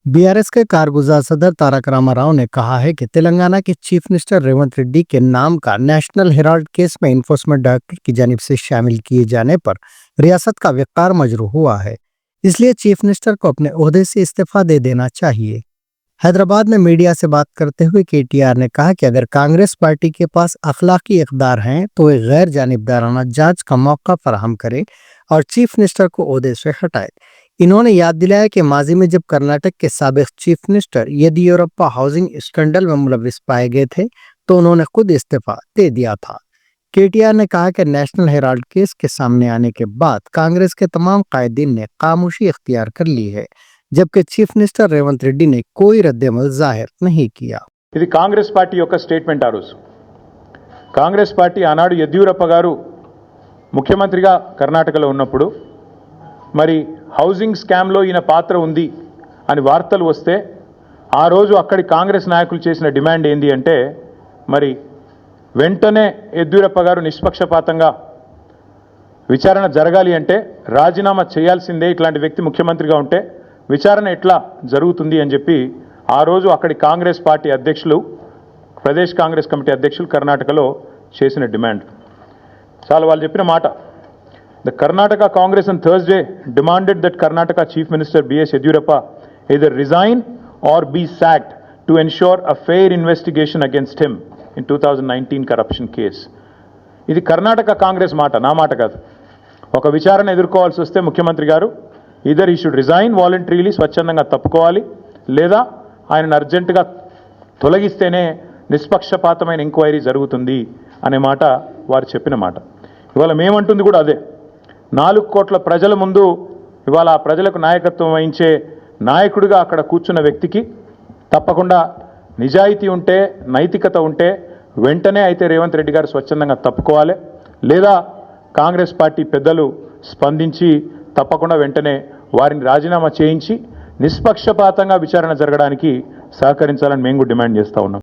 BRS के कारगुजार सदर तारक रामाराव ने कहा है कि तेलंगाना के चीफ मिनिस्टर रेवंत रेड्डी के नाम का नेशनल हेराल्ड केस में इन्फोर्समेंट डायरेक्टरेट की जानिब से शामिल किए जाने पर रियासत का वक़ार मजरूह हुआ है। इसलिए चीफ मिनिस्टर को अपने ओहदे से इस्तीफा दे देना चाहिए। हैदराबाद में मीडिया से बात करते हुए केटीआर ने कहा कि अगर कांग्रेस पार्टी के पास अखलाकी इक़दार हैं तो वे गैर जानिबदाराना जांच का मौका फराहम करें और चीफ मिनिस्टर को ओहदे से हटाए। इन्होंने याद दिलाया कि माजी में जब कर्नाटक के साबिक chief minister Yediyurappa housing scandal में मुलविस पाए गए थे तो उन्होंने खुद इस्तीफा दे दिया था। केटीआर ने कहा कि नेशनल हेराल्ड केस के सामने आने के बाद कांग्रेस के तमाम कायदीन ने खामोशी इख्तियार कर ली है, जबकि चीफ मिनिस्टर रेवंत रेड्डी ने कोई रद्दमल जाहिर नहीं किया। ఇది కాంగ్రెస్ పార్టీ యొక్క స్టేట్మెంట్ ఆ రోజు. కాంగ్రెస్ పార్టీ ఆనాడు యెద్యూరప్ప గారు ముఖ్యమంత్రిగా కర్ణాటకలో ఉన్నప్పుడు మరి హౌసింగ్ స్కామ్లో ఈయన పాత్ర ఉంది అని వార్తలు వస్తే ఆ రోజు అక్కడి కాంగ్రెస్ నాయకులు చేసిన డిమాండ్ ఏంది అంటే మరి వెంటనే యెద్యూరప్ప గారు నిష్పక్షపాతంగా విచారణ జరగాలి అంటే రాజీనామా చేయాల్సిందే, ఇట్లాంటి వ్యక్తి ముఖ్యమంత్రిగా ఉంటే విచారణ ఎట్లా జరుగుతుంది అని చెప్పి ఆ రోజు అక్కడి కాంగ్రెస్ పార్టీ అధ్యక్షులు, ప్రదేశ్ కాంగ్రెస్ కమిటీ అధ్యక్షులు కర్ణాటకలో చేసిన డిమాండ్ చాలా వాళ్ళు చెప్పిన మాట. The Karnataka Congress on Thursday demanded that Karnataka Chief Minister B.S. Yediyurappa either resign or be sacked to ensure a fair investigation against him in 2019 corruption case. ఇది కర్ణాటక కాంగ్రెస్ మాట, నా మాట కాదు. ఒక విచారణ ఎదుర్కోవాల్సి వస్తే ముఖ్యమంత్రి గారు ఈదర్ ఈ షుడ్ రిజైన్ వాలంటరీలీ, స్వచ్ఛందంగా తప్పుకోవాలి, లేదా ఆయనను అర్జెంటుగా తొలగిస్తేనే నిష్పక్షపాతమైన ఎంక్వైరీ జరుగుతుంది అనే మాట వారు చెప్పిన మాట. ఇవాళ మేమంటుంది కూడా అదే. 4 కోట్ల ప్రజల ముందు ఇవాళ ఆ ప్రజలకు నాయకత్వం వహించే నాయకుడిగా అక్కడ కూర్చున్న వ్యక్తికి తప్పకుండా నిజాయితీ ఉంటే, నైతికత ఉంటే వెంటనే అయితే రేవంత్ రెడ్డి గారు స్వచ్ఛందంగా తప్పుకోవాలి, లేదా కాంగ్రెస్ పార్టీ పెద్దలు స్పందించి తప్పకుండా వెంటనే వారిని రాజీనామా చేయించి నిష్పక్షపాతంగా విచారణ జరగడానికి సహకరించాలని మేము డిమాండ్ చేస్తూ ఉన్నాం.